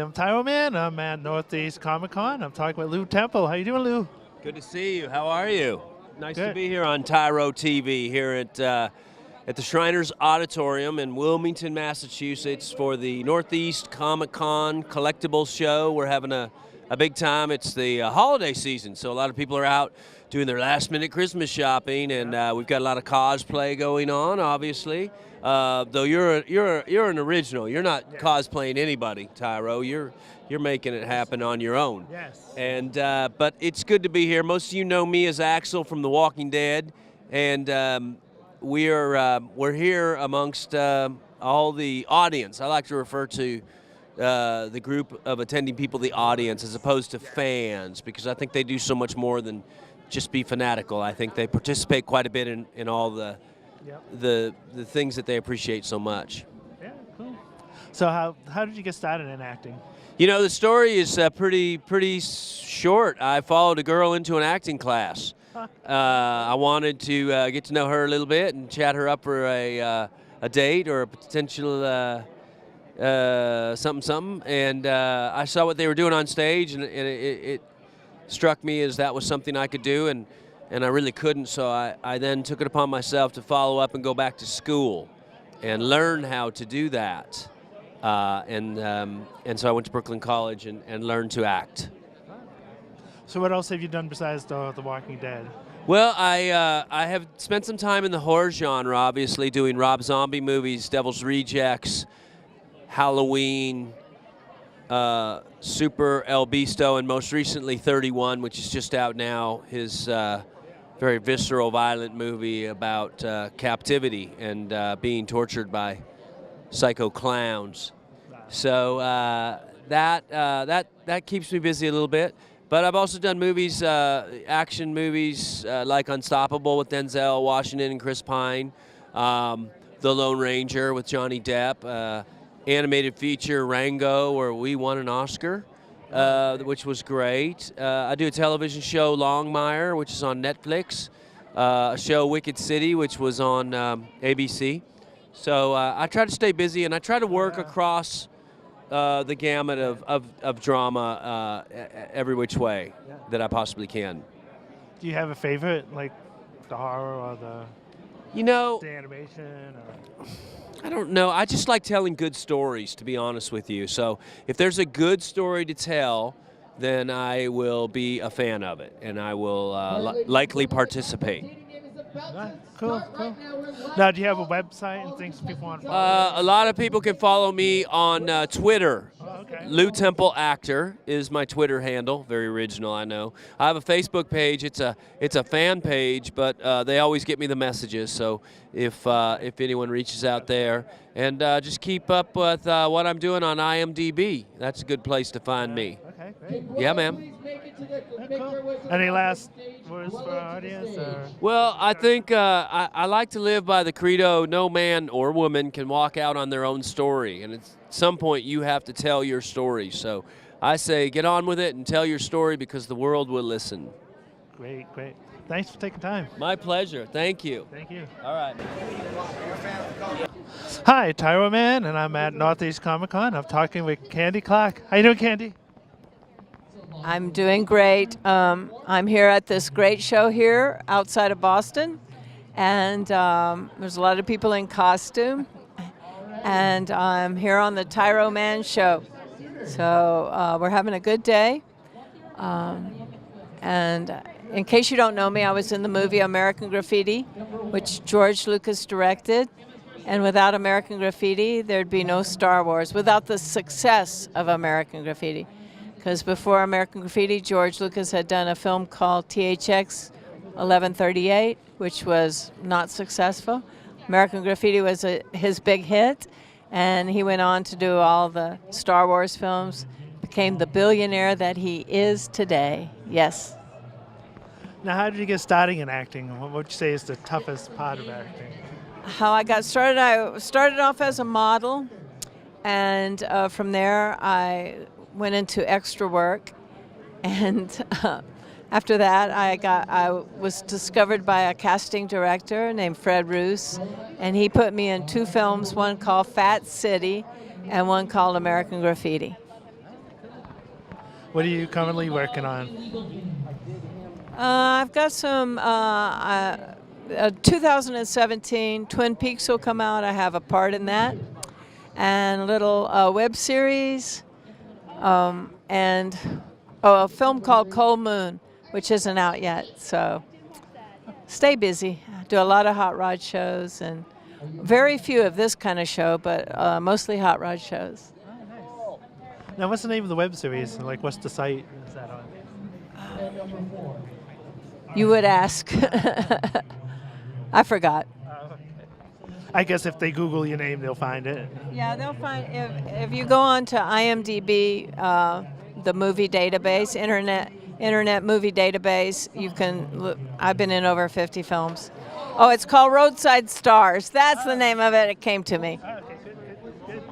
I'm Tyro Man. I'm at Northeast Comic Con. I'm talking with Lou Temple. How you doing, Lou? Good to see you. How are you? Nice Good. to be here on Tyro TV here at the Shriners Auditorium in Wilmington, Massachusetts for the Northeast Comic Con Collectibles Show. We're having a big time. It's the holiday season, so a lot of people are out doing their last-minute Christmas shopping, and we've got a lot of cosplay going on, obviously. Though you're an original. You're not cosplaying anybody, Tyro. You're making it happen on your own. Yes. And but it's good to be here. Most of you know me as Axel from The Walking Dead, and we're here amongst all the audience. I like to refer to the group of attending people, the audience, as opposed to fans, because I think they do so much more than just be fanatical. I think they participate quite a bit in all the things that they appreciate so much. Yeah, cool. So how did you get started in acting? You know, the story is pretty short. I followed a girl into an acting class. I wanted to get to know her a little bit and chat her up for a date or a potential something. And I saw what they were doing on stage, and it struck me as that was something I could do, and I really couldn't. So I then took it upon myself to follow up and go back to school and learn how to do that. And so I went to Brooklyn College and learned to act. So what else have you done besides The Walking Dead? Well, I have spent some time in the horror genre, obviously, doing Rob Zombie movies, Devil's Rejects, Halloween, Super El Bisto, and most recently 31, which is just out now, his very visceral, violent movie about captivity and being tortured by psycho clowns. So that keeps me busy a little bit. But I've also done movies, action movies like Unstoppable with Denzel Washington and Chris Pine, The Lone Ranger with Johnny Depp, animated feature Rango, where we won an Oscar, which was great. I do a television show, Longmire, which is on Netflix, a show, Wicked City, which was on ABC. So I try to stay busy, and I try to work across the gamut of drama every which way that I possibly can. Do you have a favorite, like the horror or the animation? Or? I don't know. I just like telling good stories, to be honest with you. So if there's a good story to tell, then I will be a fan of it, and I will likely participate. Cool. Now, do you have a website and things people want to follow? A lot of people can follow me on Twitter. Okay. Lou Temple Actor is my Twitter handle. Very original, I know. I have a Facebook page. It's a fan page, but they always get me the messages. So if anyone reaches out there, and just keep up with what I'm doing on IMDb. That's a good place to find me. Okay, great. Yeah, ma'am. Cool. Any last words for our audience? Well, I think I like to live by the credo, no man or woman can walk out on their own story. And at some point, you have to tell your story. So I say get on with it and tell your story, because the world will listen. Great. Thanks for taking time. My pleasure. Thank you. Thank you. All right. Hi, Tyro Man, and I'm at Northeast Comic Con. I'm talking with Candy Clark. How you doing, Candy? I'm doing great. I'm here at this great show here outside of Boston, and there's a lot of people in costume, and I'm here on the Tyro Man show. So we're having a good day. And in case you don't know me, I was in the movie American Graffiti, which George Lucas directed. And without American Graffiti, there'd be no Star Wars, without the success of American Graffiti. Because before American Graffiti, George Lucas had done a film called THX 1138, which was not successful. American Graffiti was his big hit, and he went on to do all the Star Wars films, became the billionaire that he is today. Yes. Now, how did you get started in acting? What would you say is the toughest part of acting? How I got started, I started off as a model, and from there I went into extra work, and after that I was discovered by a casting director named Fred Roos, and he put me in 2 films, one called Fat City and one called American Graffiti. What are you currently working on? I've got some 2017 Twin Peaks will come out. I have a part in that. And a little web series. And a film called Cold Moon, which isn't out yet. So stay busy. Do a lot of hot rod shows and very few of this kind of show, but mostly hot rod shows. Now, what's the name of the web series? Like, what's the site is that on? You would ask. I forgot. I guess if they Google your name, they'll find it. Yeah, they'll find if you go on to IMDb, the movie database, internet movie database. You can look. I've been in over 50 films. Oh, it's called Roadside Stars. That's the name of it. It came to me. Okay, good.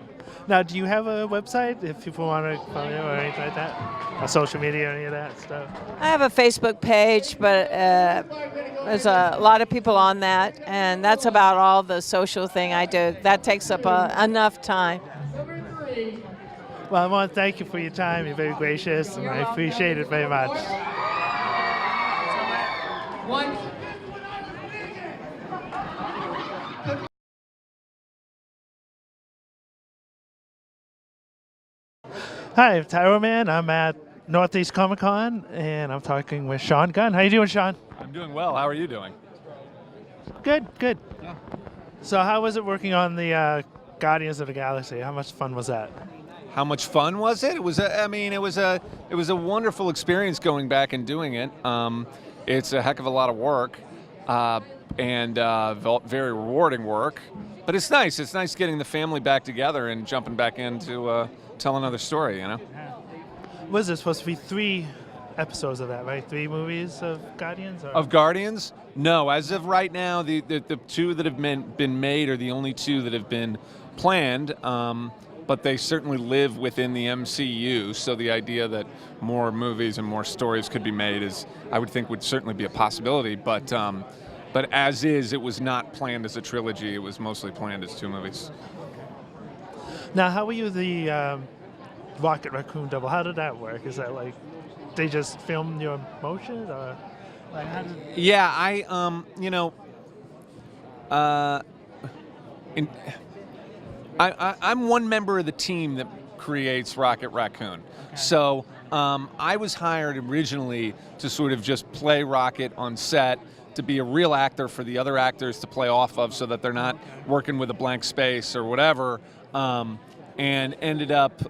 Now, do you have a website if people want to follow you or anything like that? Or social media or any of that stuff? I have a Facebook page, but there's a lot of people on that, and that's about all the social thing I do. That takes up enough time. Well, I want to thank you for your time. You're very gracious, and I appreciate it very much. Hi, I'm Tyro Man. I'm at Northeast Comic Con, and I'm talking with Sean Gunn. How you doing, Sean? I'm doing well. How are you doing? Good. Yeah. So how was it working on the Guardians of the Galaxy? How much fun was that? How much fun was it? It was a wonderful experience going back and doing it. It's a heck of a lot of work, and very rewarding work. But it's nice. It's nice getting the family back together and jumping back into tell another story. You know. Was there supposed to be 3 episodes of that, right? 3 movies of Guardians? Or? Of Guardians? No. As of right now, the 2 that have been made are the only 2 that have been planned. But they certainly live within the MCU, so the idea that more movies and more stories could be made I would think, would certainly be a possibility. But as is, it was not planned as a trilogy. It was mostly planned as 2 movies. Now, how were you the Rocket Raccoon double? How did that work? Is that like they just filmed your motions, or like how did? Yeah, I'm one member of the team that creates Rocket Raccoon. Okay. So I was hired originally to sort of just play Rocket on set, to be a real actor for the other actors to play off of, so that they're not working with a blank space or whatever, and ended up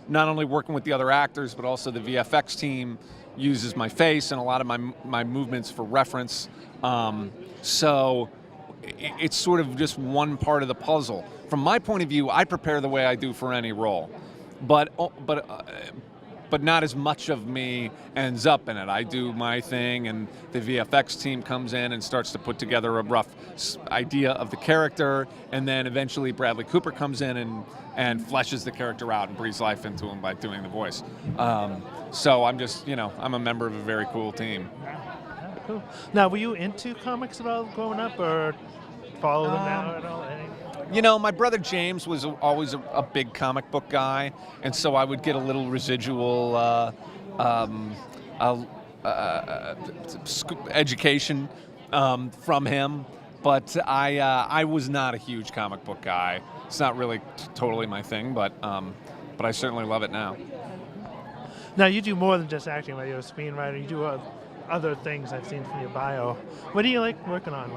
not only working with the other actors, but also the VFX team uses my face and a lot of my movements for reference. So it's sort of just one part of the puzzle. From my point of view, I prepare the way I do for any role, but not as much of me ends up in it. I do my thing, and the VFX team comes in and starts to put together a rough idea of the character, and then eventually Bradley Cooper comes in and fleshes the character out and breathes life into him by doing the voice. So I'm just, I'm a member of a very cool team. Cool. Now, were you into comics at all growing up, or follow them now at all? My brother James was always a big comic book guy, and so I would get a little residual education from him. But I was not a huge comic book guy. It's not really totally my thing, but I certainly love it now. Now, you do more than just acting. Like you're a screenwriter. You do other things I've seen from your bio. What do you like working on?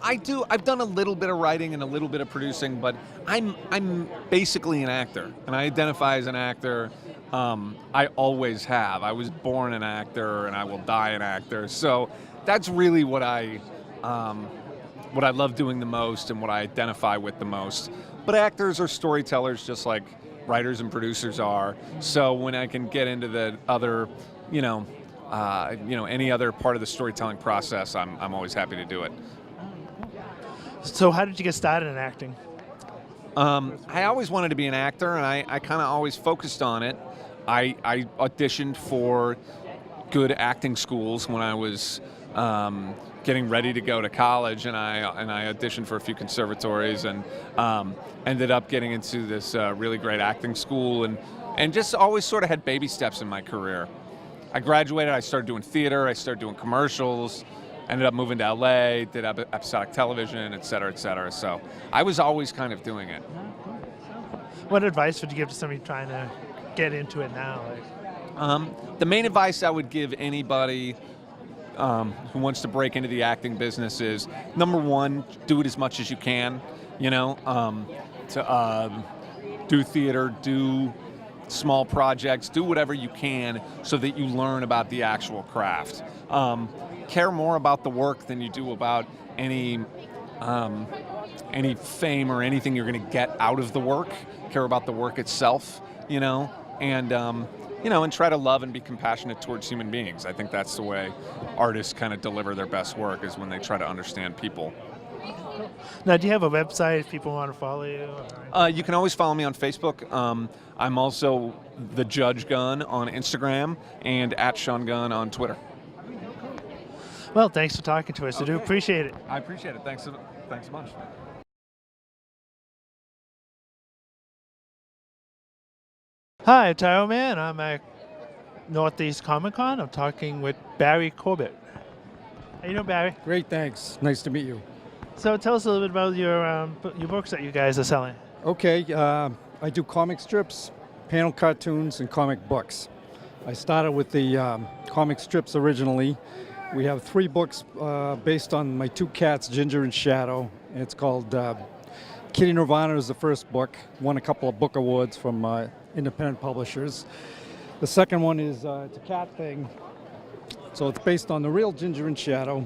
I've done a little bit of writing and a little bit of producing, but I'm basically an actor, and I identify as an actor. I always have. I was born an actor, and I will die an actor. So that's really what I love doing the most, and what I identify with the most. But actors are storytellers, just like writers and producers are. So when I can get into the other, any other part of the storytelling process, I'm always happy to do it. So how did you get started in acting? I always wanted to be an actor, and I kind of always focused on it. I auditioned for good acting schools when I was getting ready to go to college, and I auditioned for a few conservatories, and ended up getting into this really great acting school, and just always sort of had baby steps in my career. I graduated, I started doing theater, I started doing commercials, ended up moving to LA, did episodic television, et cetera, et cetera. So I was always kind of doing it. What advice would you give to somebody trying to get into it now? The main advice I would give anybody who wants to break into the acting business is, number one, do it as much as you can. You know, do theater, do small projects, do whatever you can so that you learn about the actual craft. Care more about the work than you do about any fame or anything you're going to get out of the work. Care about the work itself, you know, and try to love and be compassionate towards human beings. I think that's the way artists kind of deliver their best work, is when they try to understand people. Now, do you have a website if people want to follow you? You can always follow me on Facebook. I'm also the Judge Gunn on Instagram and @SeanGunn on Twitter. Well, thanks for talking to us. I do appreciate it. I appreciate it. Thanks so much. Hi, Tyro Man. I'm at Northeast Comic Con. I'm talking with Barry Corbett. How you doing, Barry? Great, thanks. Nice to meet you. So tell us a little bit about your books that you guys are selling. Okay, I do comic strips, panel cartoons, and comic books. I started with the comic strips originally. We have 3 books based on my 2 cats, Ginger and Shadow. It's called Kitty Nirvana is the first book. Won a couple of book awards from independent publishers. The second one is it's a cat thing. So it's based on the real Ginger and Shadow.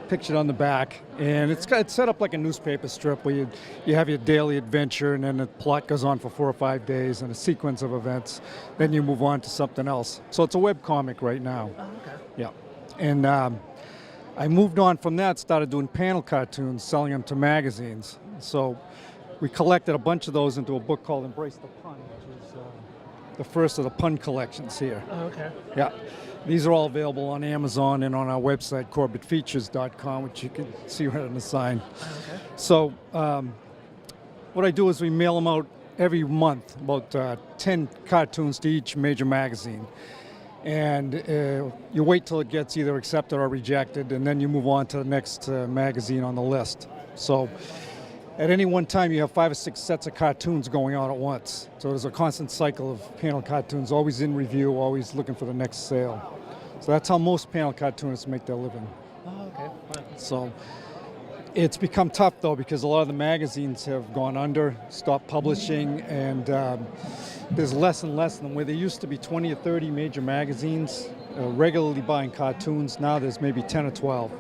Pictured on the back, and it's set up like a newspaper strip where you have your daily adventure, and then the plot goes on for 4 or 5 days and a sequence of events. Then you move on to something else. So it's a web comic right now. Oh, okay. Yeah, and I moved on from that, started doing panel cartoons, selling them to magazines. So we collected a bunch of those into a book called Embrace the Pun, which is the first of the pun collections here. Oh, okay. Yeah. These are all available on Amazon and on our website, CorbettFeatures.com, which you can see right on the sign. Okay. So what I do is we mail them out every month, about 10 cartoons to each major magazine. And you wait till it gets either accepted or rejected, and then you move on to the next magazine on the list. So at any one time, you have 5 or 6 sets of cartoons going on at once. So there's a constant cycle of panel cartoons, always in review, always looking for the next sale. So that's how most panel cartoonists make their living. Oh, okay. Fine. So it's become tough, though, because a lot of the magazines have gone under, stopped publishing, and there's less and less of them. Where there used to be 20 or 30 major magazines regularly buying cartoons, now there's maybe 10 or 12.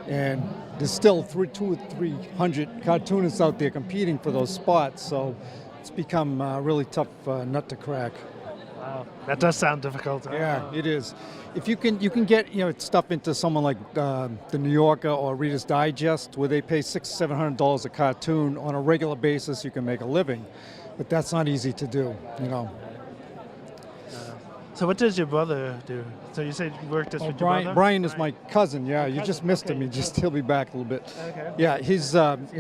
And there's still 200 or 300 cartoonists out there competing for those spots, so it's become a really tough nut to crack. Wow, that does sound difficult. Yeah, it is. If you can get stuff into someone like the New Yorker or Reader's Digest, where they pay $600-700 a cartoon on a regular basis, you can make a living, but that's not easy to do, you know. So what does your brother do? So you said you worked with your brother? Brian is my cousin. Yeah, you just missed him. He'll be back a little bit. Okay. Yeah, he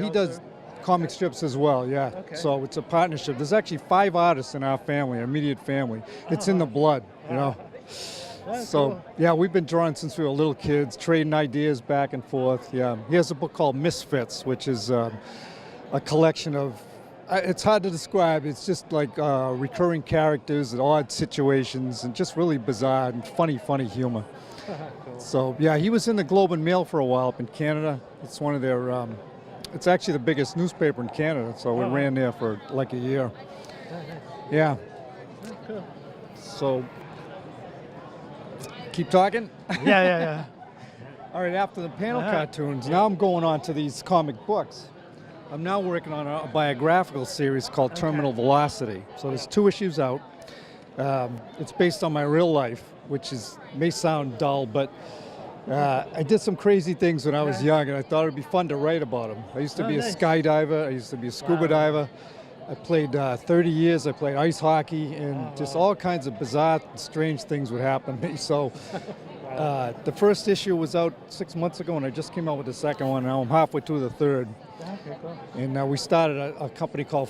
does comic strips as well. Yeah. Okay. So it's a partnership. There's actually 5 artists in our family, our immediate family. It's in the blood, you know. That's So cool. yeah, we've been drawing since we were little kids, trading ideas back and forth. Yeah. He has a book called Misfits, which is a collection of. It's hard to describe. It's just like recurring characters and odd situations and just really bizarre and funny humor. Cool. So yeah, he was in the Globe and Mail for a while up in Canada. It's one of their, it's actually the biggest newspaper in Canada. So we ran there for like a year. Yeah. Cool. So keep talking. Yeah. All right, after the panel cartoons, now I'm going on to these comic books. I'm now working on a biographical series called Terminal Velocity. So there's 2 issues out. It's based on my real life, which may sound dull, but I did some crazy things when I was young, and I thought it'd be fun to write about them. I used to be a nice. skydiver. I used to be a scuba diver. I played 30 years. I played ice hockey, and just all kinds of bizarre, strange things would happen to me. So the first issue was out 6 months ago, and I just came out with the second one. Now I'm halfway through the third. Okay, cool. And we started a company called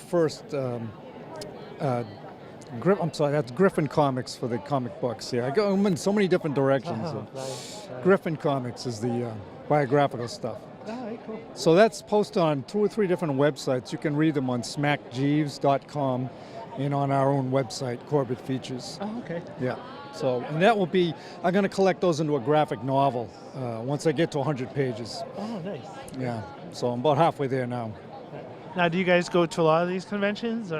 that's Griffin Comics for the comic books. Yeah, I'm in so many different directions. Right. Griffin Comics is the biographical stuff. Oh, cool. So that's posted on 2 or 3 different websites. You can read them on smackjeeves.com and on our own website, Corbett Features. Oh, okay. Yeah. So, and that will be, I'm going to collect those into a graphic novel once I get to 100 pages. Oh, nice. Yeah. So I'm about halfway there now. Now, do you guys go to a lot of these conventions?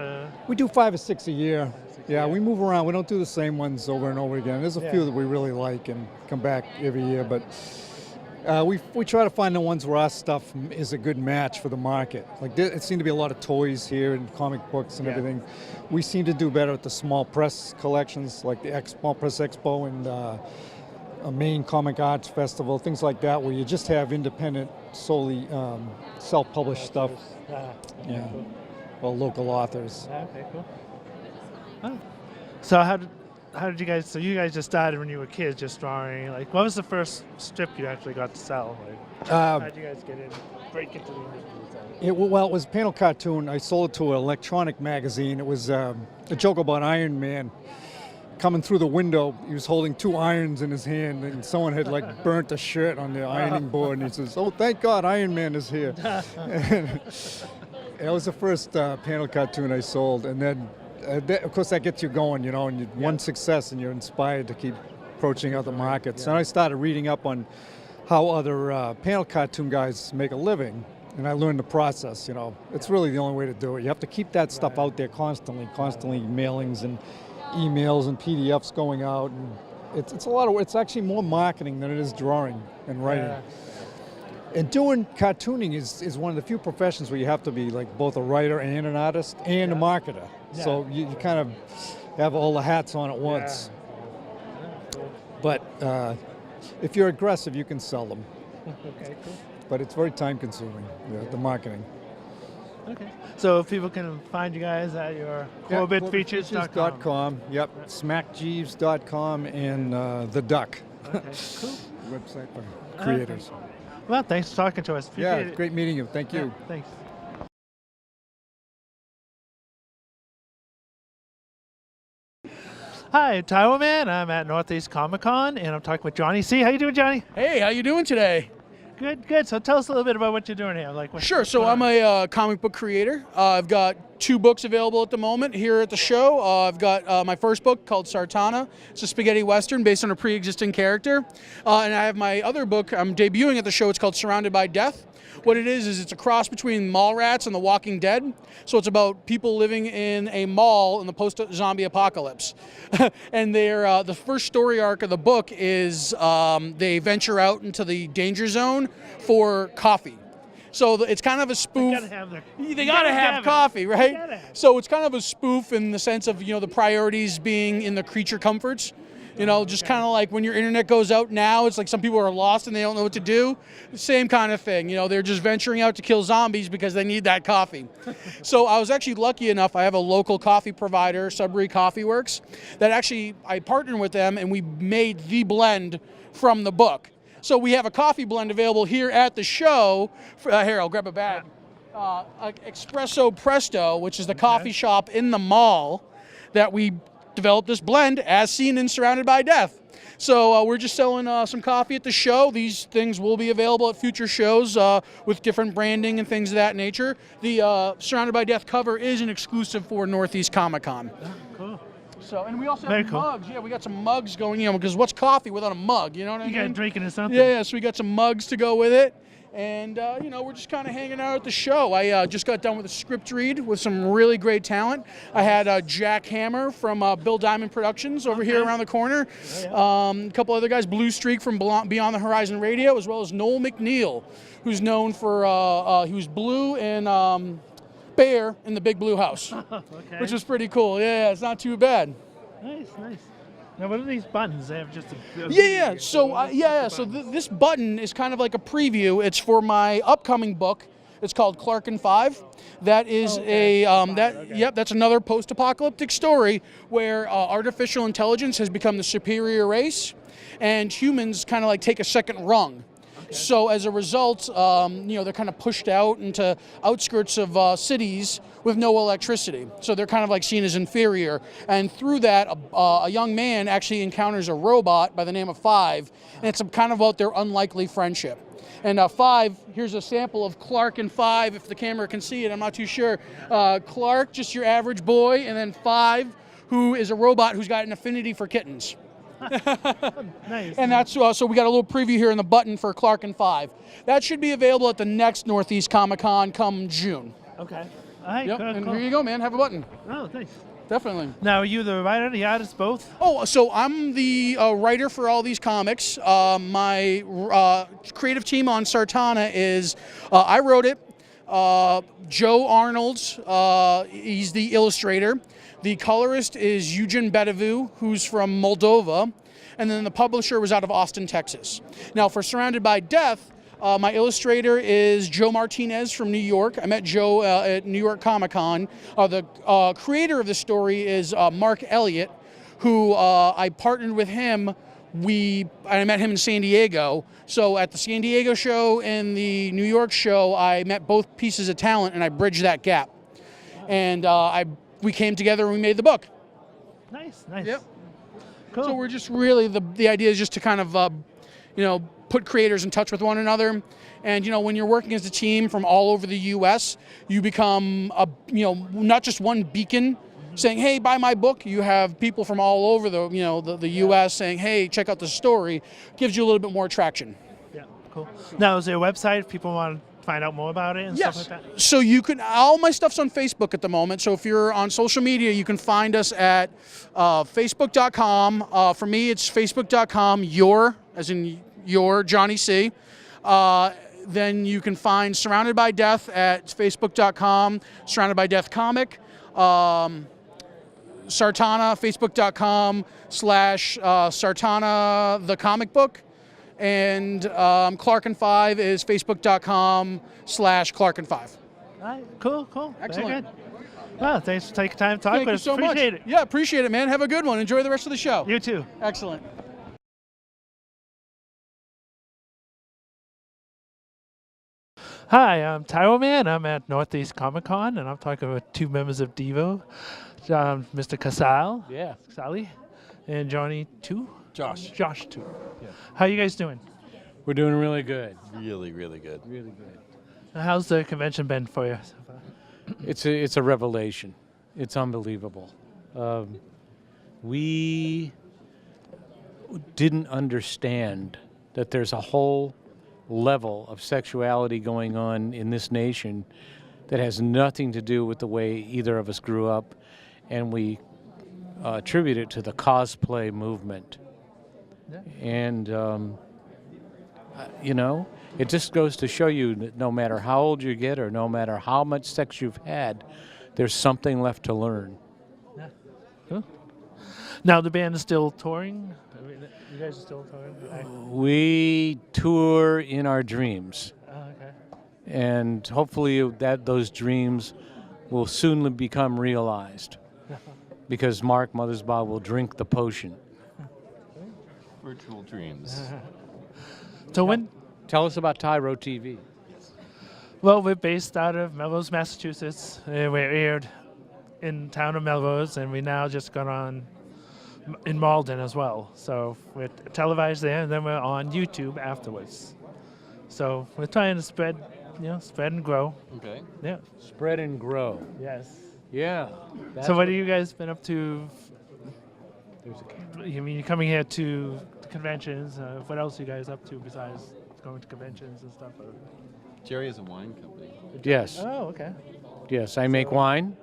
We do 5 or 6 a year. Yeah, we move around. We don't do the same ones over and over again. There's a few that we really like and come back every year, but we try to find the ones where our stuff is a good match for the market. Like it seemed to be a lot of toys here and comic books and everything. We seem to do better at the small press collections, like the Small Press Expo and a Maine Comic Arts Festival, things like that, where you just have independent, solely self-published stuff. Yeah, well, local authors. Okay, cool. Oh. So how did you guys? So you guys just started when you were kids, just drawing. Like, what was the first strip you actually got to sell? Like, how did you guys break into the industry? It was a panel cartoon. I sold it to an electronic magazine. It was a joke about Iron Man coming through the window. He was holding 2 irons in his hand, and someone had like burnt a shirt on the ironing board. And he says, "Oh, thank God, Iron Man is here." That was the first panel cartoon I sold, and then. Of course, that gets you going, you know, and one success, and you're inspired to keep approaching other markets. And I started reading up on how other panel cartoon guys make a living, and I learned the process. You know, it's really the only way to do it. You have to keep that stuff out there constantly mailings and emails and PDFs going out, and it's a lot of. It's actually more marketing than it is drawing and writing. And doing cartooning is one of the few professions where you have to be like both a writer and an artist and a marketer. Yeah. So you kind of have all the hats on at once. Yeah. But if you're aggressive, you can sell them. Okay, cool. But it's very time consuming, the marketing. Okay. So if people can find you guys at your CorbettFeatures.com. Yep, smackjeeves.com and The Duck. Okay, cool. Website for creators. Okay. Well, thanks for talking to us. Yeah, great meeting you. Thank you. Yeah, thanks. Hi, Tyro Man. I'm at Northeast Comic Con, and I'm talking with Johnny C. How you doing, Johnny? Hey, how you doing today? Good. So tell us a little bit about what you're doing here. Sure. So I'm a comic book creator. I've got 2 books available at the moment here at the show. I've got my first book called Sartana. It's a spaghetti western based on a pre-existing character. And I have my other book I'm debuting at the show. It's called Surrounded by Death. What it is it's a cross between Mallrats and The Walking Dead. So it's about people living in a mall in the post-zombie apocalypse. And they're, the first story arc of the book is they venture out into the danger zone for coffee. So it's kind of a spoof. They gotta have coffee, right? So it's kind of a spoof in the sense of, the priorities being in the creature comforts. Just kind of like when your internet goes out now, it's like some people are lost and they don't know what to do. Same kind of thing. They're just venturing out to kill zombies because they need that coffee. So I was actually lucky enough, I have a local coffee provider, Sudbury Coffee Works, that actually I partnered with them and we made the blend from the book. So we have a coffee blend available here at the show. Here, I'll grab a bag. Espresso Presto, which is the coffee shop in the mall that we developed this blend as seen in Surrounded by Death. So we're just selling some coffee at the show. These things will be available at future shows with different branding and things of that nature. The Surrounded by Death cover is an exclusive for Northeast Comic Con. Oh, cool. So, and we also have mugs. Yeah, we got some mugs going, because what's coffee without a mug? You know what I mean? You got drinking or something? Yeah, so we got some mugs to go with it. And, we're just kind of hanging out at the show. I just got done with a script read with some really great talent. I had Jack Hammer from Bill Diamond Productions over here around the corner. A couple other guys, Blue Streak from Beyond the Horizon Radio, as well as Noel McNeil, who's known for, he was Blue and Bear in the Big Blue House, which was pretty cool. Yeah, it's not too bad. Nice. Now, what are these buttons? They have just a So this button is kind of like a preview. It's for my upcoming book It's called Clark and Five. That is that's another post-apocalyptic story where artificial intelligence has become the superior race, and humans kind of like take a second rung. So as a result, they're kind of pushed out into outskirts of cities with no electricity. So they're kind of like seen as inferior. And through that, a young man actually encounters a robot by the name of Five, and it's kind of about their unlikely friendship. And Five, here's a sample of Clark and Five, if the camera can see it, I'm not too sure. Clark, just your average boy, and then Five, who is a robot who's got an affinity for kittens. Nice. And that's so we got a little preview here in the button for Clark and Five. That should be available at the next Northeast Comic Con come June. Okay. All right, Yep. cool, And cool. here you go, man. Have a button. Oh, thanks. Definitely. Now, are you the writer, the artist, both? Oh, so I'm the writer for all these comics. My creative team on Sartana is I wrote it. Joe Arnold, he's the illustrator. The colorist is Eugen Betevu, who's from Moldova. And then the publisher was out of Austin, Texas. Now, for Surrounded by Death, my illustrator is Joe Martinez from New York. I met Joe at New York Comic Con. The creator of the story is Mark Elliott, who I partnered with him. I met him in San Diego. So at the San Diego show and the New York show, I met both pieces of talent, and I bridged that gap. And we came together and we made the book. Nice, nice. Yep. Cool. So we're just really, the idea is just to kind of, put creators in touch with one another. And, when you're working as a team from all over the U.S., you become, not just one beacon saying, hey, buy my book. You have people from all over the U.S. saying, hey, check out the story. Gives you a little bit more traction. Yeah, cool. Now, is there a website if people want to find out more about it and Yes. stuff like that? So all my stuff's on Facebook at the moment. So if you're on social media, you can find us at facebook.com. For me, it's facebook.com, as in your Johnny C. Then you can find Surrounded by Death at facebook.com, Surrounded by Death Comic. Sartana, facebook.com/Sartana the comic book. And Clark and Five is facebook.com/Clark and Five. All right, cool. Excellent. Very good. Well, thanks for taking time to talk Thank with you us. so Appreciate much. it. Yeah, appreciate it, man. Have a good one. Enjoy the rest of the show. You too. Excellent. Hi, I'm Tyro Man. I'm at Northeast Comic Con, and I'm talking with two members of Devo, Mr. Casale, Casale, and Johnny too. Josh too. Yeah. How you guys doing? We're doing really good. Really, really good. Really good. How's the convention been for you so far? It's a revelation. It's unbelievable. We didn't understand that there's a whole level of sexuality going on in this nation that has nothing to do with the way either of us grew up, and we attribute it to the cosplay movement. Yeah. And it just goes to show you that no matter how old you get or no matter how much sex you've had, there's something left to learn. Yeah. Cool. Now the band is still touring. You guys are still touring. We tour in our dreams, Okay. and hopefully those dreams will soon become realized, because Mark Mothersbaugh will drink the potion. Virtual dreams. So Tell us about Tyro TV. Well, we're based out of Melrose, Massachusetts. We're aired in town of Melrose, and we now just got on in Malden as well. So we're televised there, and then we're on YouTube afterwards. So we're trying to spread and grow. Okay. Yeah. Spread and grow. Yes. Yeah. So what have you guys been up to? You're coming here to conventions. What else are you guys up to besides going to conventions and stuff? Jerry has a wine company. Yes. Oh, okay. Yes, I make wine.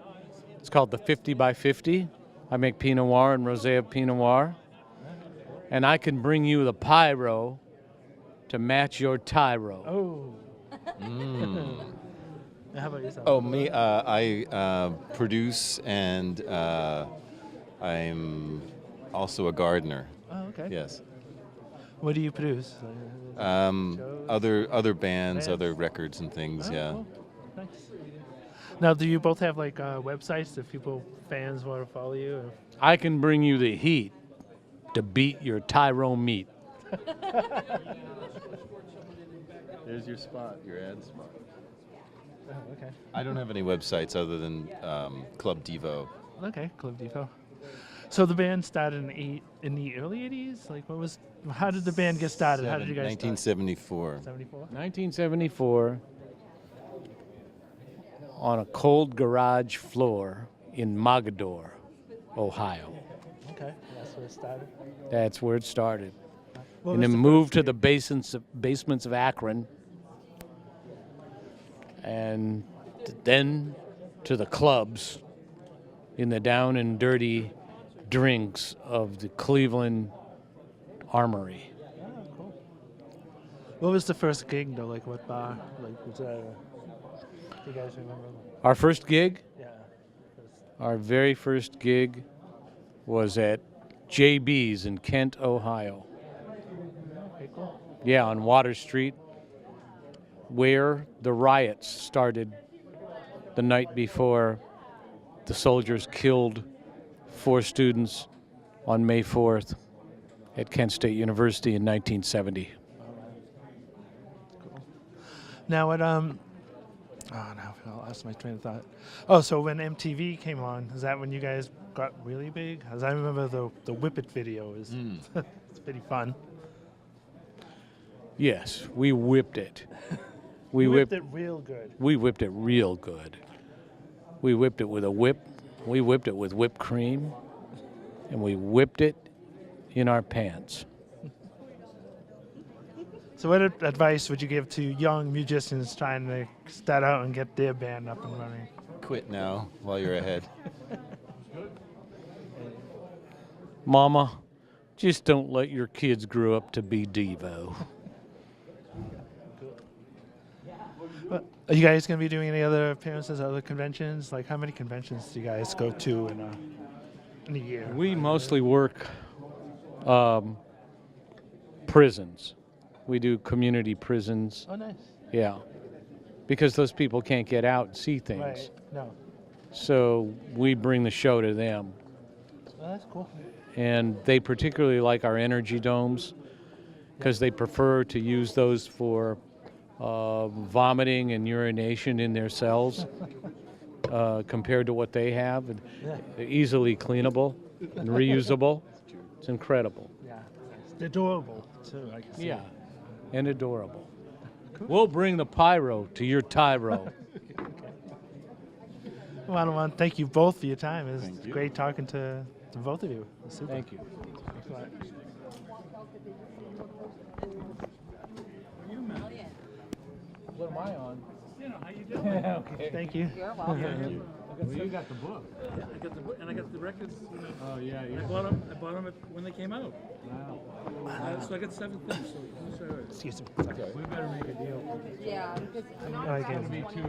It's called the 50 by 50. I make Pinot Noir and Rosé of Pinot Noir. And I can bring you the pyro to match your Tyro. Oh. How about yourself? Oh, me, I produce, and I'm also a gardener. Oh, okay. Yes. What do you produce? Other bands, other records and things, Oh, yeah. cool. Now, do you both have like websites if fans want to follow you? Or? I can bring you the heat to beat your Tyro meat. There's your spot, your ad spot. Oh, okay. I don't have any websites other than Club Devo. Okay, Club Devo. So the band started in the early '80s. Like, how did the band get started? How did you guys 1974. start? 74. 1974, on a cold garage floor in Mogadore, Ohio. Okay, that's where it started. That's where it started. What And was then the moved first to the gig? basements of Akron, and then to the clubs in the down and dirty drinks of the Cleveland Armory. Oh, cool. What was the first gig though? Like what bar? Like was that? Do you guys remember? Our first gig, Yeah. our very first gig, was at JB's in Kent, Ohio. Okay, cool. Yeah, on Water Street, where the riots started the night before the soldiers killed 4 students on May 4th at Kent State University in 1970. Now what? Oh no, I lost my train of thought. Oh, so when MTV came on, is that when you guys got really big? As I remember, the Whip It video is it's pretty fun. Yes, we whipped it. We whipped it real good. We whipped it real good. We whipped it with a whip. We whipped it with whipped cream. And we whipped it in our pants. So what advice would you give to young musicians trying to start out and get their band up and running? Quit now while you're ahead. Mama, just don't let your kids grow up to be Devo. Are you guys going to be doing any other appearances, other conventions? Like, how many conventions do you guys go to in a year? We mostly work prisons. We do community prisons. Oh, nice. Yeah. Because those people can't get out and see things. Right. No. So we bring the show to them. Oh, that's cool. And they particularly like our energy domes because they prefer to use those for vomiting and urination in their cells compared to what they have. And they're easily cleanable and reusable. It's incredible. Yeah. It's adorable, too. I can see. Yeah, and adorable. Cool. We'll bring the pyro to your Tyro. Well, I want to thank you both for your time. It was great talking to both of you. It was super. Thank you. Thanks a lot. What am I on? How you doing? Okay. Thank you. Well, you got the book. Yeah, I got the book and I got the records. Oh, yeah. I bought them when they came out. Wow. So I got 7 things. So Excuse me. We better make a deal. Yeah, because I can. Me too.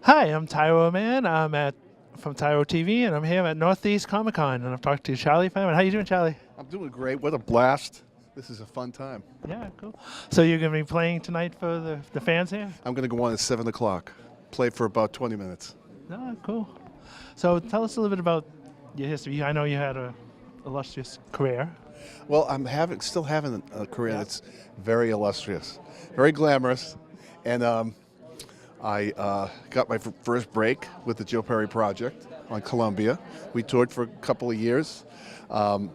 Hi, I'm Tyro Man. I'm from Tyro TV, and I'm here at Northeast Comic Con, and I'm talking to Charlie Fineman. How you doing, Charlie? I'm doing great. What a blast. This is a fun time. Yeah, cool. So you're going to be playing tonight for the fans here? I'm going to go on at 7 o'clock. Play for about 20 minutes. Oh, cool. So tell us a little bit about your history. I know you had a illustrious career. Well, I'm still having a career that's very illustrious, very glamorous, and I got my first break with the Joe Perry Project on Columbia. We toured for a couple of years, and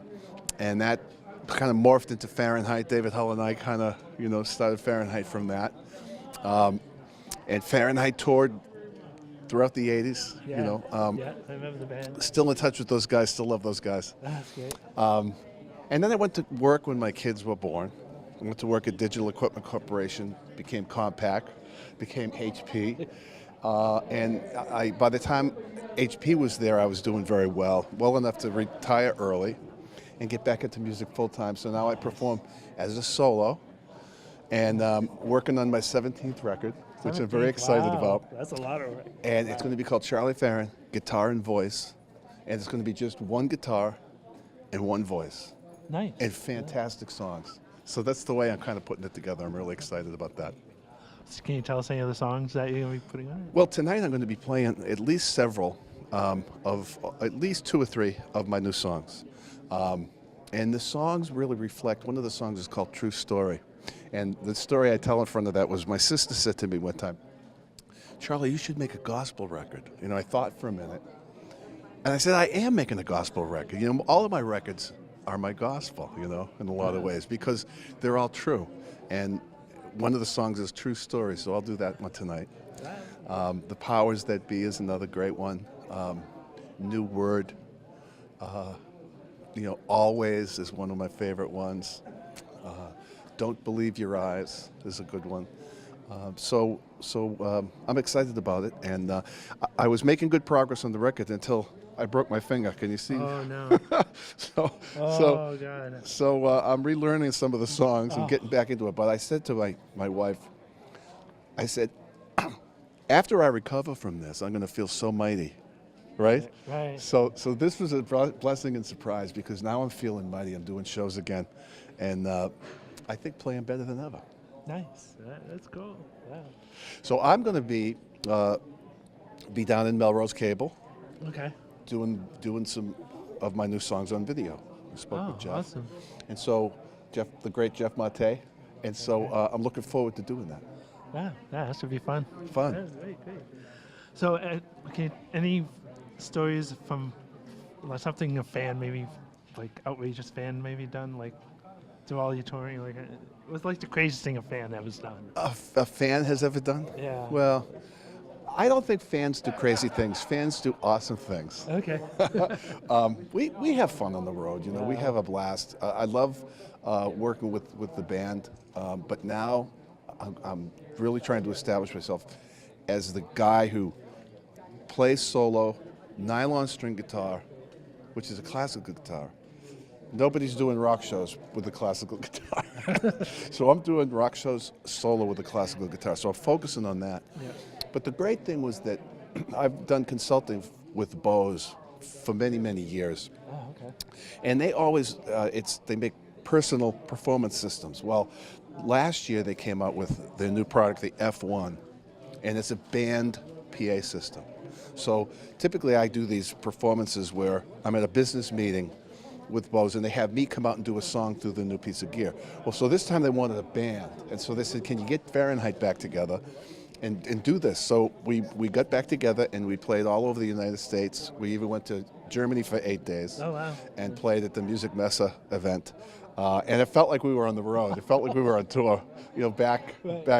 that kind of morphed into Fahrenheit. David Hull and I kind of, started Fahrenheit from that. And Fahrenheit toured throughout the 80s, Yeah, yeah, I remember the band. Still in touch with those guys, still love those guys. That's great. And then I went to work when my kids were born. I went to work at Digital Equipment Corporation, became Compaq, became HP. And by the time HP was there, I was doing very well enough to retire early and get back into music full time. So now I perform as a solo and working on my 17th record, which I'm very excited about. That's a lot of work. And it's going to be called Charlie Farren, Guitar and Voice. And it's going to be just one guitar and one voice. Nice. And fantastic songs. So that's the way I'm kind of putting it together. I'm really excited about that. So can you tell us any of the songs that you're going to be putting on? Well, tonight I'm going to be playing at least several of at least 2 or 3 of my new songs. And the songs really reflect, one of the songs is called True Story. And the story I tell in front of that was my sister said to me one time, Charlie, you should make a gospel record. You know, I thought for a minute. And I said, I am making a gospel record. You know, all of my records are my gospel, you know, in a lot of ways, because they're all true. And one of the songs is True Story, so I'll do that one tonight. The Powers That Be is another great one. New Word. You know, Always is one of my favorite ones. Don't Believe Your Eyes is a good one. So I'm excited about it, and I was making good progress on the record until I broke my finger. Can you see? Oh no! God! So I'm relearning some of the songs and getting back into it. But I said to my wife, I said, after I recover from this, I'm going to feel so mighty, right? Right. So this was a blessing and surprise because now I'm feeling mighty. I'm doing shows again, and I think playing better than ever. Nice. That's cool. Wow. So I'm going to be down in Melrose Cable. Okay. Doing some of my new songs on video. I spoke with Jeff. Awesome. And so the great Jeff Mate. And so I'm looking forward to doing that. Yeah, that should be fun. Fun. That's great. So, any stories from something a fan, maybe like outrageous fan, maybe done like through all your touring? Like, what's like the craziest thing a fan ever done? A fan has ever done? Yeah. Well, I don't think fans do crazy things. Fans do awesome things. Okay. We have fun on the road. You know, we have a blast. I love working with the band, but now I'm really trying to establish myself as the guy who plays solo, nylon string guitar, which is a classical guitar. Nobody's doing rock shows with a classical guitar. So I'm doing rock shows solo with a classical guitar. So I'm focusing on that. Yeah. But the great thing was that I've done consulting with Bose for many, many years. Oh, okay. And they always, they make personal performance systems. Well, last year they came out with their new product, the F1, and it's a band PA system. So typically I do these performances where I'm at a business meeting with Bose, and they have me come out and do a song through the new piece of gear. Well, so this time they wanted a band, and so they said, can you get Fahrenheit back together and do this? So we got back together, and we played all over the United States. We even went to Germany for 8 days. Oh, wow. And played at the Music Messe event. And it felt like we were on the road. It felt like we were on tour, you know, back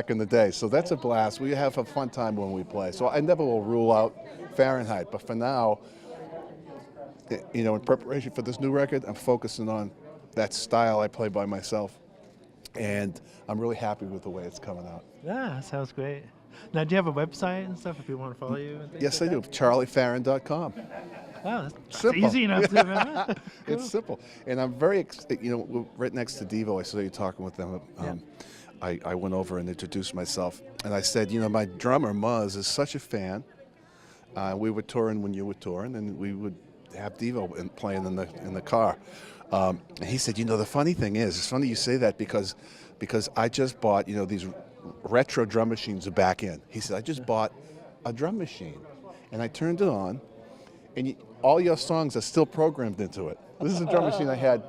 in the day. So that's a blast. We have a fun time when we play. So I never will rule out Fahrenheit, but for now, you know, in preparation for this new record, I'm focusing on that style I play by myself. And I'm really happy with the way it's coming out. Yeah, that sounds great. Now, do you have a website and stuff if people want to follow you? And things Yes, like I do. CharlieFarren.com. Wow, that's Simple. easy enough to remember. It's simple. And I'm very, you know, we're right next to Devo. I saw you talking with them. I went over and introduced myself. And I said, you know, my drummer, Muzz, is such a fan. We were touring when you were touring, and we would have Devo playing in the car. And he said, you know, the funny thing is, it's funny you say that because I just bought, you know, these retro drum machines are back in. He said, I just bought a drum machine, and I turned it on, and all your songs are still programmed into it. This is a drum machine I had.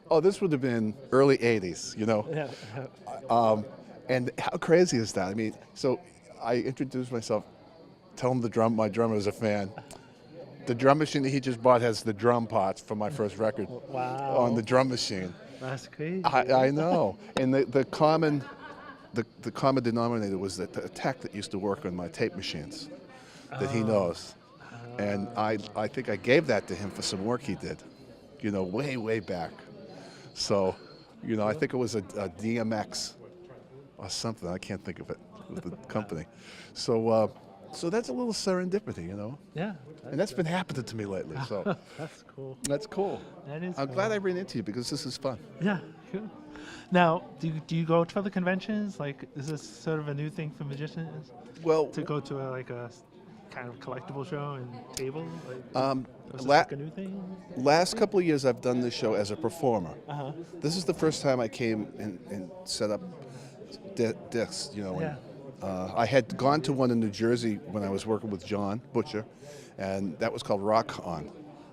Oh, this would have been early 80s, you know. Yeah. And how crazy is that? I mean, so I introduced myself, tell him my drummer is a fan. The drum machine that he just bought has the drum parts from my first record on the drum machine. That's crazy. I know. And the common denominator was that the tech that used to work on my tape machines that he knows. And I think I gave that to him for some work he did, you know, way back. So, you know, I think it was a DMX or something. I can't think of it, with the company. So So that's a little serendipity, you know. Yeah. And that's been happening to me lately. So That's cool. that's cool. That is I'm cool. glad I ran into you because this is fun. Yeah. Cool. Now, do you go to other conventions? Like, is this sort of a new thing for magicians Well, to go to like a kind of collectible show and table? Like, is this la- like a new thing? last couple of years I've done this show as a performer. Uh-huh. This is the first time I came and set up discs, you know. Yeah. I had gone to one in New Jersey when I was working with John Butcher, and that was called Rock On.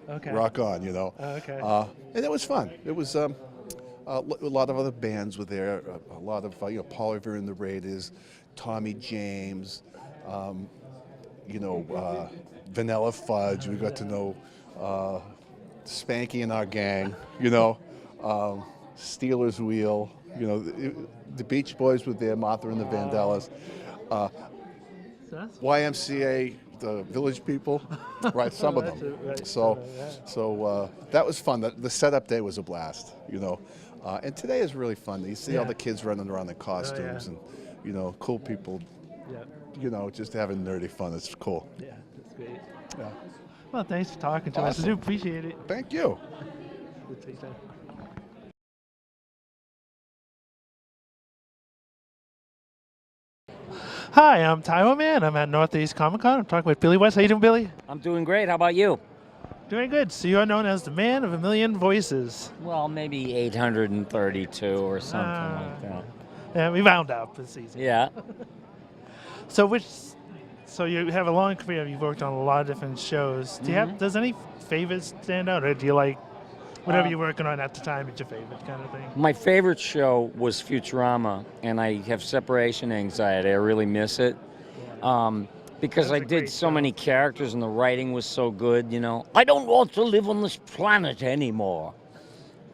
Okay. Rock On, you know. Okay. And it was fun. It was a lot of other bands were there. A lot of Paul Revere and the Raiders, Tommy James, Vanilla Fudge. We got to know Spanky and our gang. Steelers Wheel. The Beach Boys were there. Martha and the Vandellas. YMCA, the Village People, right? Some of them. Right. So that was fun. The setup day was a blast, and today is really fun. You see all the kids running around in costumes and, cool people, Yeah. just having nerdy fun. It's cool. Yeah. That's great. Yeah. Well, thanks for talking to us. I do appreciate it. Thank you. We'll take that. Hi, I'm Tyro Man. I'm at Northeast Comic Con. I'm talking with Billy West. How you doing, Billy? I'm doing great. How about you? Doing good. So you are known as the man of a million voices. Well, maybe 832 or something like that. Yeah, we round up. It's easy. Yeah. So you have a long career. You've worked on a lot of different shows. Do you have? Does any favorites stand out, or do you like whatever you're working on at the time? It's your favorite kind of thing. My favorite show was Futurama, and I have separation anxiety. I really miss it. Because I did so many characters and the writing was so good, I don't want to live on this planet anymore.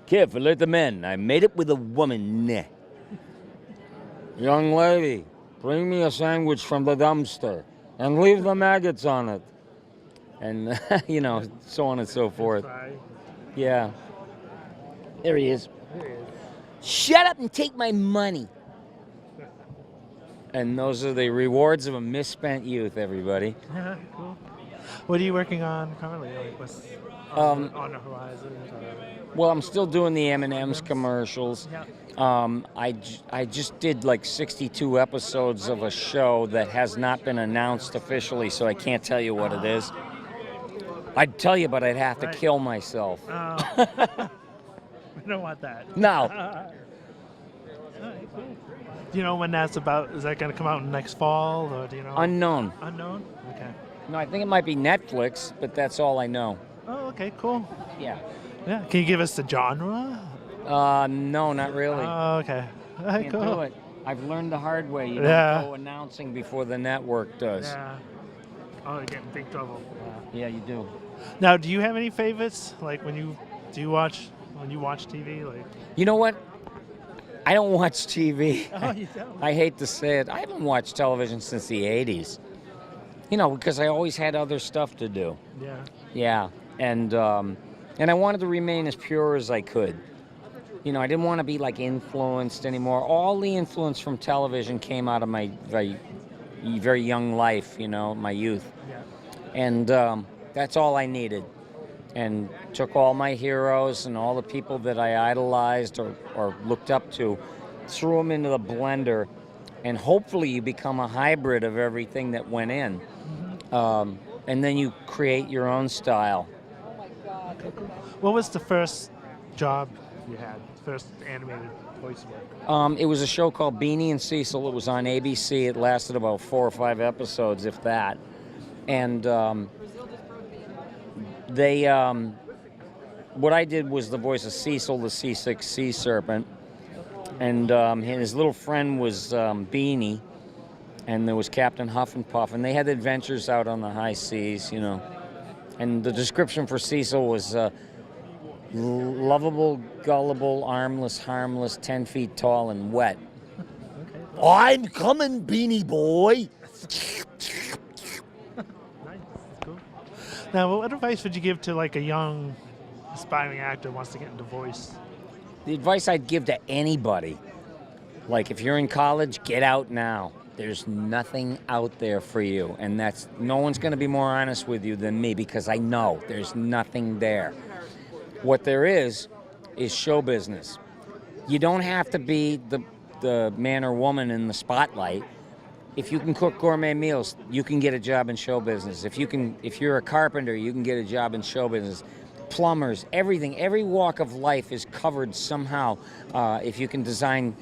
Careful, let them in. I made it with a woman. Young lady, bring me a sandwich from the dumpster and leave the maggots on it. And, so on and so forth. Yeah. There he is. Shut up and take my money. And those are the rewards of a misspent youth, everybody. Cool. What are you working on currently? Like what's on the horizon? Well, I'm still doing the M&M's commercials. I just did like 62 episodes of a show that has not been announced officially, so I can't tell you what it is. I'd tell you, but I'd have to kill myself. We don't want that. No. Do you know when that's about? Is that going to come out next fall, or do you know? Unknown. Unknown? Okay. No, I think it might be Netflix, but that's all I know. Oh, okay, cool. Yeah. Yeah. Can you give us the genre? No, not really. Oh, okay. Can't Cool. do it. I've learned the hard way. You Yeah. don't go announcing before the network does. Yeah. Oh, you get in big trouble. Yeah, you do. Now, do you have any favorites? Like when you watch TV? Like. You know what? I don't watch TV. Oh, you don't? I hate to say it. I haven't watched television since the 80s. Because I always had other stuff to do. Yeah. Yeah. And I wanted to remain as pure as I could. I didn't want to be like influenced anymore. All the influence from television came out of my very young life, my youth. Yeah. And that's all I needed. And took all my heroes and all the people that I idolized or looked up to, threw them into the blender, and hopefully you become a hybrid of everything that went in. And then you create your own style. What was the first job you had? First animated voice work? It was a show called Beanie and Cecil. It was on ABC. It lasted about 4 or 5 episodes, if that. And what I did was the voice of Cecil, the seasick sea serpent. And his little friend was Beanie. And there was Captain Huff and Puff. And they had adventures out on the high seas, And the description for Cecil was lovable, gullible, armless, harmless, 10 feet tall, and wet. Okay. I'm coming, Beanie Boy. Nice. Cool. Now, what advice would you give to like a young, aspiring actor who wants to get into voice? The advice I'd give to anybody, like if you're in college, get out now. there's nothing out there for you. And that's, no one's going to be more honest with you than me, because I know there's nothing there. What there is show business. You don't have to be the man or woman in the spotlight. If you can cook gourmet meals, you can get a job in show business. If you're a carpenter, you can get a job in show business. Plumbers, everything, every walk of life is covered somehow. If you can design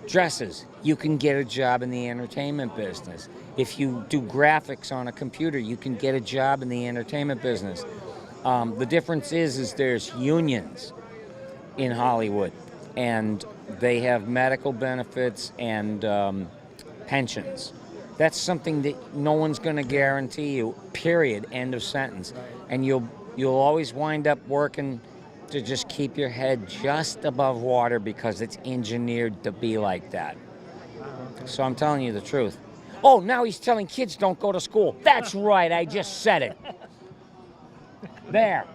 dresses, you can get a job in the entertainment business. If you do graphics on a computer, you can get a job in the entertainment business. The difference is there's unions in Hollywood, and they have medical benefits and pensions. That's something that no one's going to guarantee you, period, end of sentence. And you'll always wind up working to just keep your head just above water because it's engineered to be like that. So I'm telling you the truth. Oh, now he's telling kids don't go to school. That's right, I just said it. There.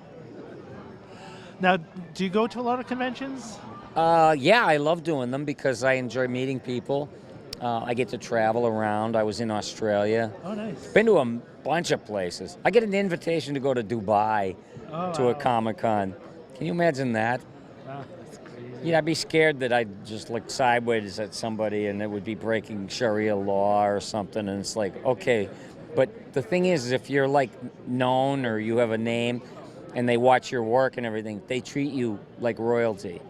Now, do you go to a lot of conventions? Yeah, I love doing them because I enjoy meeting people. I get to travel around. I was in Australia. Oh, nice. Been to a bunch of places. I get an invitation to go to Dubai to a Comic-Con. Can you imagine that? Wow, that's crazy. Yeah, I'd be scared that I'd just look sideways at somebody and it would be breaking Sharia law or something. And it's like, okay. But the thing is, if you're like known or you have a name and they watch your work and everything, they treat you like royalty.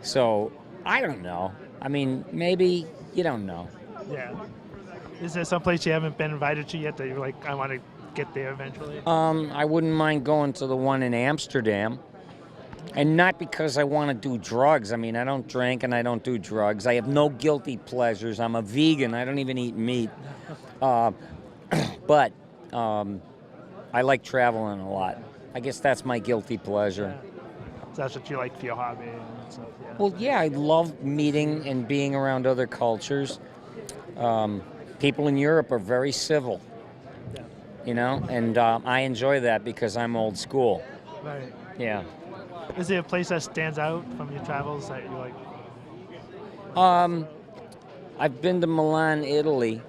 So I don't know. I mean, maybe you don't know. Yeah. Is there some place you haven't been invited to yet that you're like, I want to get there eventually? I wouldn't mind going to the one in Amsterdam. And not because I want to do drugs. I mean, I don't drink and I don't do drugs. I have no guilty pleasures. I'm a vegan. I don't even eat meat. But I like traveling a lot. I guess that's my guilty pleasure. Yeah. So that's what you like for your hobby and stuff, yeah. Well, yeah, I love meeting and being around other cultures. People in Europe are very civil, you know, and I enjoy that because I'm old school. Right. Yeah. Is there a place that stands out from your travels that you like? I've been to Milan, Italy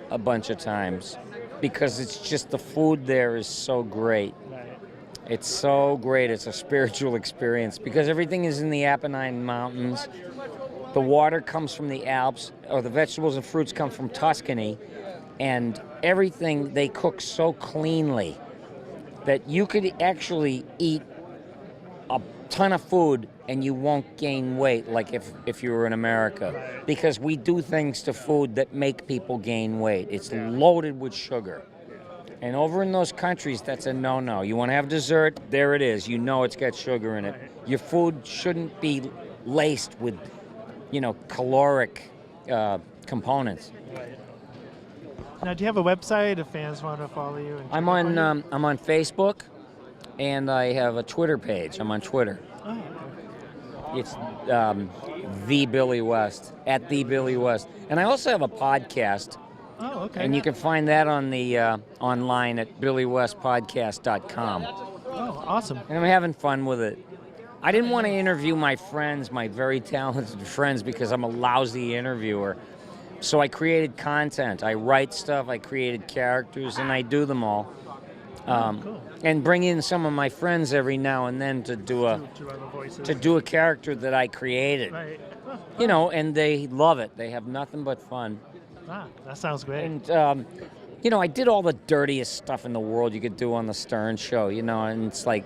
a bunch of times because it's just the food there is so great. Right. It's so great. It's a spiritual experience because everything is in the Apennine Mountains. The water comes from the Alps, or the vegetables and fruits come from Tuscany, and everything they cook so cleanly that you could actually eat a ton of food and you won't gain weight like if you were in America, because we do things to food that make people gain weight. It's loaded with sugar. And over in those countries, that's a no-no. You want to have dessert, there it is. You know it's got sugar in it. Your food shouldn't be laced with, you know, caloric components. Now, do you have a website if fans want to follow you? And I'm on Facebook, and I have a Twitter page. I'm on Twitter. Oh, okay. It's the Billy West, at the Billy West. And I also have a podcast. Oh, okay. And you can find that on the online at billywestpodcast.com. Oh, awesome. And I'm having fun with it. I didn't want to interview my friends, my very talented friends, because I'm a lousy interviewer. So I created content. I write stuff, I created characters, and I do them all. Cool. And bring in some of my friends every now and then to do a character that I created. Right. You know, and they love it. They have nothing but fun. Ah, that sounds great. And, you know, I did all the dirtiest stuff in the world you could do on the Stern Show, you know, and it's like,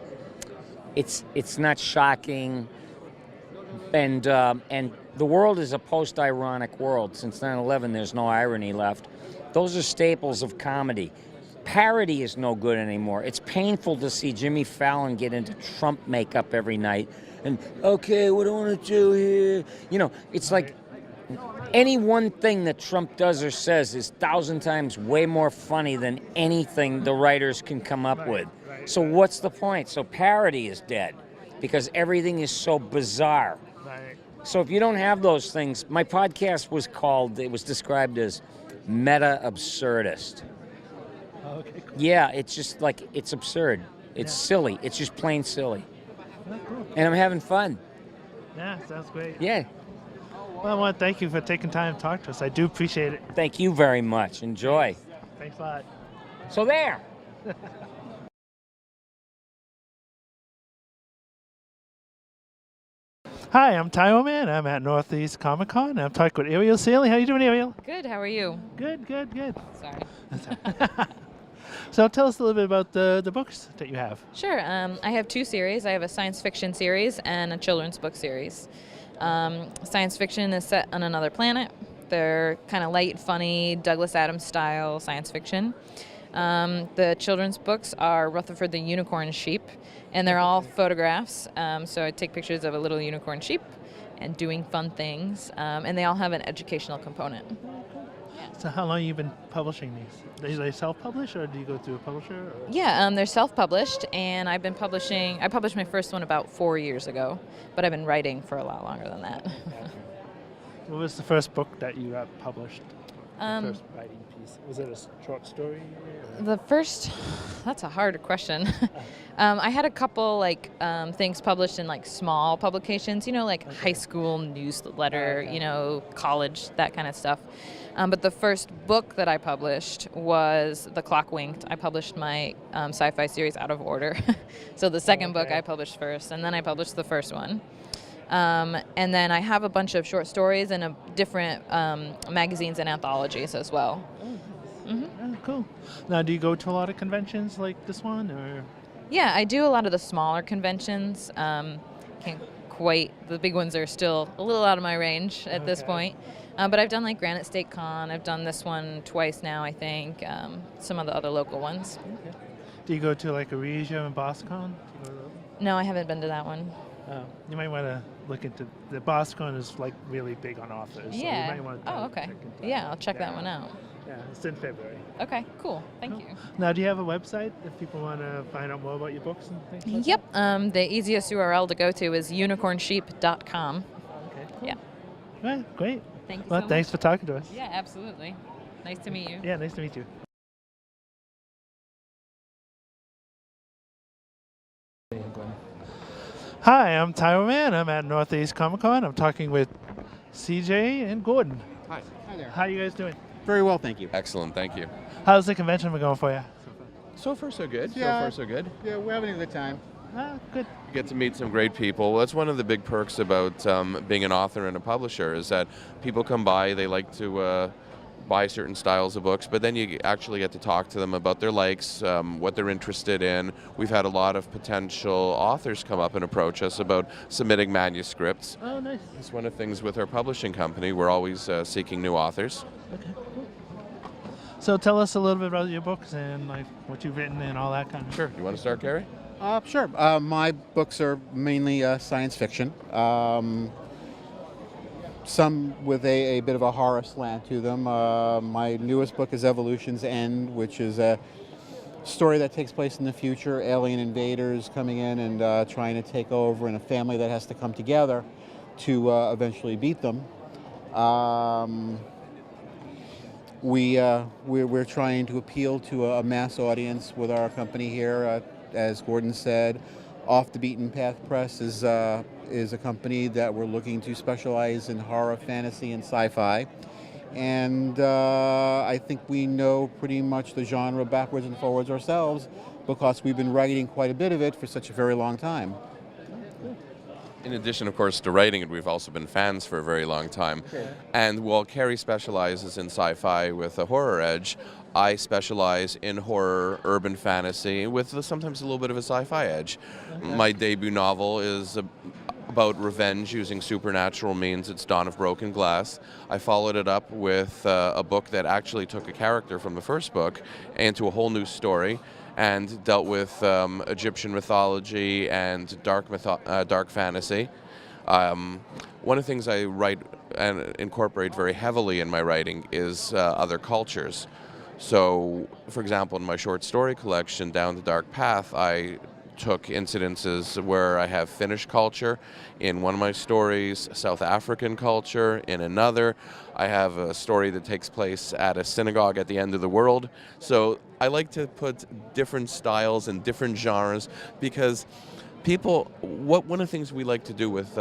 it's not shocking. And the world is a post-ironic world. Since 9/11, there's no irony left. Those are staples of comedy. Parody is no good anymore. It's painful to see Jimmy Fallon get into Trump makeup every night. And, okay, what do I want to do here? You know, it's like any one thing that Trump does or says is 1,000 times way more funny than anything the writers can come up with. So what's the point? So parody is dead because everything is so bizarre. Right. So if you don't have those things, my podcast was described as meta-absurdist. Oh, okay, cool. Yeah, it's just like, it's absurd. It's silly. It's just plain silly. Oh, cool. And I'm having fun. Yeah, sounds great. Yeah. Well, I want to thank you for taking time to talk to us. I do appreciate it. Thank you very much. Enjoy. Thanks a lot. So there. Hi, I'm Tyro Man. I'm at Northeast Comic Con. I'm talking with Ariele Seiling. How you doing, Ariele? Good, how are you? Good, good, good. Sorry. So tell us a little bit about the books that you have. Sure, I have two series. I have a science fiction series and a children's book series. Science fiction is set on another planet. They're kind of light, funny, Douglas Adams style science fiction. The children's books are Rutherford the Unicorn Sheep, and they're all photographs. So I take pictures of a little unicorn sheep and doing fun things, and they all have an educational component. So how long have you been publishing these? Are they self-published, or do you go through a publisher? Or? Yeah, they're self-published, and I've been publishing. I published my first one about 4 years ago, but I've been writing for a lot longer than that. What was the first book that you got published? The first Um, writing piece? Was it a short story? Or? The first, that's a hard question. I had a couple things published in small publications, like high school newsletter, college, that kind of stuff. But the first book that I published was The Clock Winked. I published my sci-fi series out of order. So the second book I published first, and then I published the first one. And then I have a bunch of short stories in different magazines and anthologies as well. Oh, cool. Now, do you go to a lot of conventions like this one, or? Yeah, I do a lot of the smaller conventions. Can't quite, the big ones are still a little out of my range at this point. But I've done Granite State Con. I've done this one twice now, I think. Some of the other local ones. Okay. Do you go to a Regio and BosCon? No, I haven't been to that one. You might want to look into the BosCon is really big on authors. Yeah. So you might want to okay. check into Yeah, I'll check that one out. Yeah, it's in February. Okay, cool. Thank you. Now, do you have a website if people want to find out more about your books and things like Yep. The easiest URL to go to is unicornsheep.com. Okay, cool. Yeah. Right, great. Thank you Well, so thanks much. for talking to us. Yeah, absolutely. Nice to meet you. Yeah, nice to meet you. Hi, I'm Tyro Man. I'm at Northeast Comic Con. I'm talking with CJ and Gordon. Hi. Hi there. How you guys doing? Very well, thank you. Excellent, thank you. How's the convention been going for you? So far, so good. Yeah. So far, so good. Yeah, we're having a good time. Good. You get to meet some great people. That's one of the big perks about being an author and a publisher is that people come by, they like to buy certain styles of books, but then you actually get to talk to them about their likes, what they're interested in. We've had a lot of potential authors come up and approach us about submitting manuscripts. Oh, nice. It's one of the things with our publishing company. We're always seeking new authors. Okay, cool. So tell us a little bit about your books and what you've written and all that kind of. Sure. You want to start, Gary? Sure. My books are mainly science fiction. Some with a bit of a horror slant to them. My newest book is Evolution's End, which is a story that takes place in the future, alien invaders coming in and trying to take over, and a family that has to come together to eventually beat them. We're trying to appeal to a mass audience with our company here. As Gordon said, Off the Beaten Path Press is a company that we're looking to specialize in horror, fantasy, and sci-fi. And I think we know pretty much the genre backwards and forwards ourselves because we've been writing quite a bit of it for such a very long time. In addition, of course, to writing it, we've also been fans for a very long time. Okay. And while Carrie specializes in sci-fi with a horror edge, I specialize in horror, urban fantasy, with sometimes a little bit of a sci-fi edge. Okay. My debut novel is about revenge using supernatural means. It's Dawn of Broken Glass. I followed it up with a book that actually took a character from the first book into a whole new story and dealt with Egyptian mythology and dark fantasy. One of the things I write and incorporate very heavily in my writing is other cultures. So, for example, in my short story collection, Down the Dark Path, I took incidences where I have Finnish culture in one of my stories, South African culture in another. I have a story that takes place at a synagogue at the end of the world. So I like to put different styles and different genres because one of the things we like to do with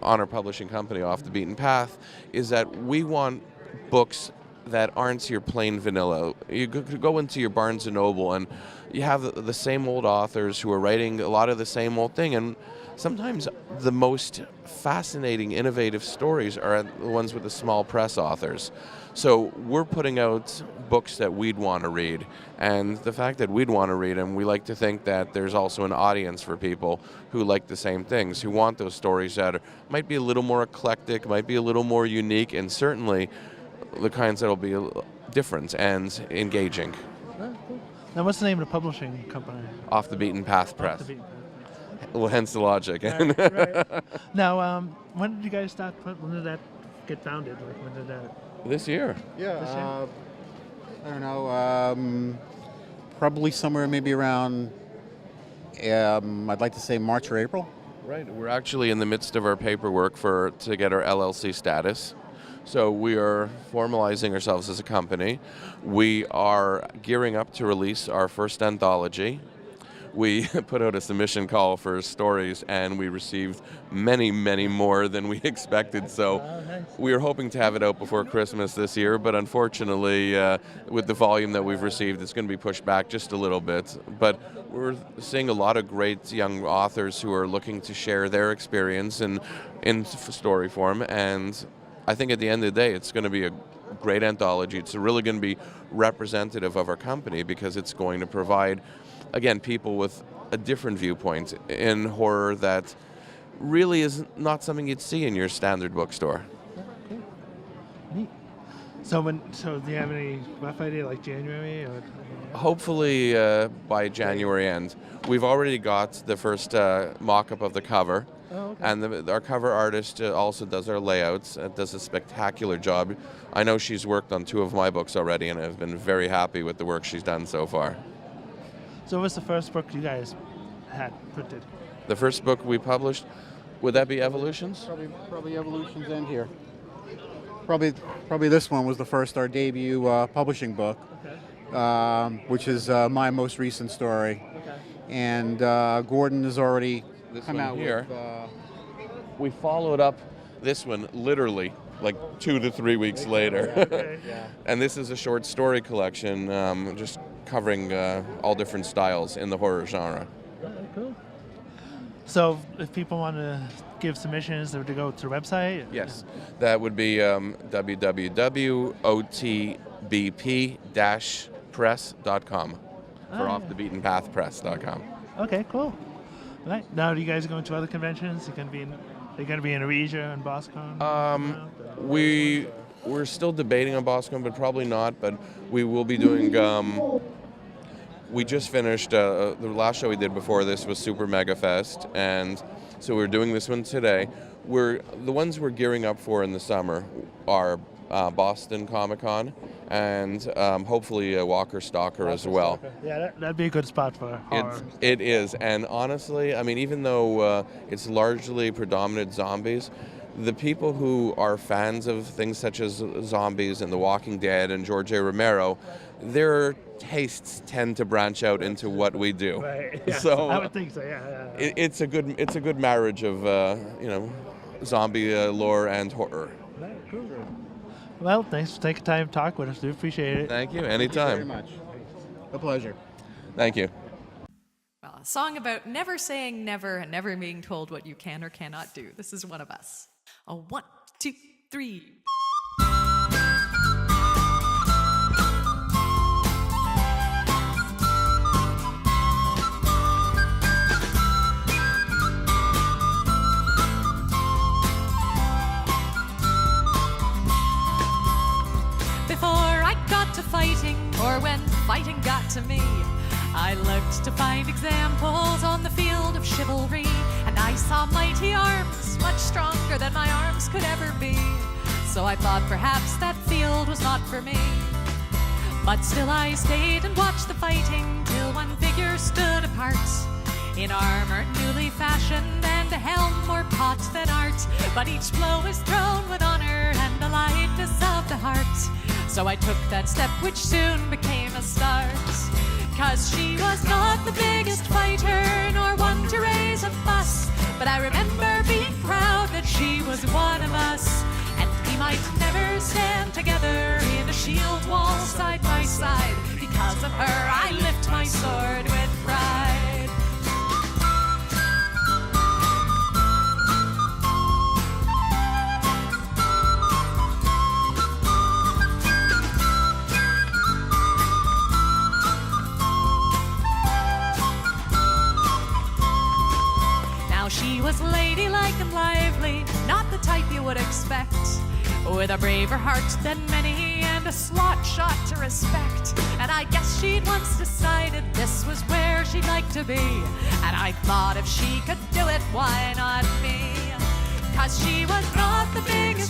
on our publishing company, Off the Beaten Path, is that we want books that aren't your plain vanilla. You could go into your Barnes & Noble and you have the same old authors who are writing a lot of the same old thing, and sometimes the most fascinating, innovative stories are the ones with the small press authors. So we're putting out books that we'd want to read, and the fact that we'd want to read them, we like to think that there's also an audience for people who like the same things, who want those stories that might be a little more eclectic, might be a little more unique, and certainly the kinds that will be different and engaging. Now, what's the name of the publishing company? Off the Beaten Path Press. The Beaten Path. Well, hence the logic. Right. Now, when did you guys start? When did that get founded? Like, when did that? This year. Yeah. This year? I don't know. Probably somewhere maybe around, I'd like to say March or April. Right. We're actually in the midst of our paperwork to get our LLC status. So we are formalizing ourselves as a company. We are gearing up to release our first anthology. We put out a submission call for stories, and we received many, many more than we expected. So we were hoping to have it out before Christmas this year, but unfortunately, with the volume that we've received, it's going to be pushed back just a little bit. But we're seeing a lot of great young authors who are looking to share their experience in story form, and I think at the end of the day, it's going to be a great anthology. It's really going to be representative of our company because it's going to provide, again, people with a different viewpoint in horror that really is not something you'd see in your standard bookstore. Okay. Neat. So do you have any rough idea, like January? Or? Hopefully by January end. We've already got the first mock-up of the cover. Oh, okay. And our cover artist also does our layouts, does a spectacular job. I know she's worked on 2 of my books already, and I've been very happy with the work she's done so far. So what's the first book you guys had printed? The first book we published, would that be Evolutions? Probably Evolutions end here. Probably this one was the first, our debut publishing book, which is my most recent story. Okay. And Gordon has already come out here. with... We followed up this one literally like 2 to 3 weeks later. Okay. And this is a short story collection just covering all different styles in the horror genre. Cool. So if people want to give submissions, they would go to the website? Yes, that would be www.otbp-press.com for offthebeatenpathpress.com. Okay, cool. Right. Now, are you guys going to other conventions? You're going to be in Ariele and Boscon? We're still debating on Boscon, but probably not. But we will be doing. We just finished the last show we did before this was Super Mega Fest, and so we're doing this one today. The ones we're gearing up for in the summer are Boston Comic Con and hopefully Walker Stalker as well. Yeah, that'd be a good spot for horror. It is, and honestly, I mean, even though it's largely predominant zombies, the people who are fans of things such as zombies and The Walking Dead and George A. Romero, their tastes tend to branch out into what we do. Right. Yeah. So I would think so. Yeah. It's a good marriage of zombie lore and horror. Right, cool. Well, thanks for taking time to talk with us. We appreciate it. Thank you. Anytime. Thank you very much. A pleasure. Thank you. Well, a song about never saying never and never being told what you can or cannot do. This is one of us. A 1, 2, 3. Before I got to fighting, or when fighting got to me, I looked to find examples on the field of chivalry, and I saw mighty arms, much stronger than my arms could ever be. So I thought perhaps that field was not for me. But still I stayed and watched the fighting till one figure stood apart, in armor newly fashioned and a helm more pot than art. But each blow is thrown with honor and a lightness of the heart. So I took that step which soon became a start. 'Cause she was not the biggest fighter, nor one to raise a fuss, but I remember being proud that she she was one of us, and we might never stand together in a shield wall side by side. Because of her, I lift my sword with pride. Now she was ladylike and lively, not the type you would expect, with a braver heart than many and a slot shot to respect. And I guess she'd once decided this was where she'd like to be, and I thought if she could do it, why not me? 'Cause she was not the biggest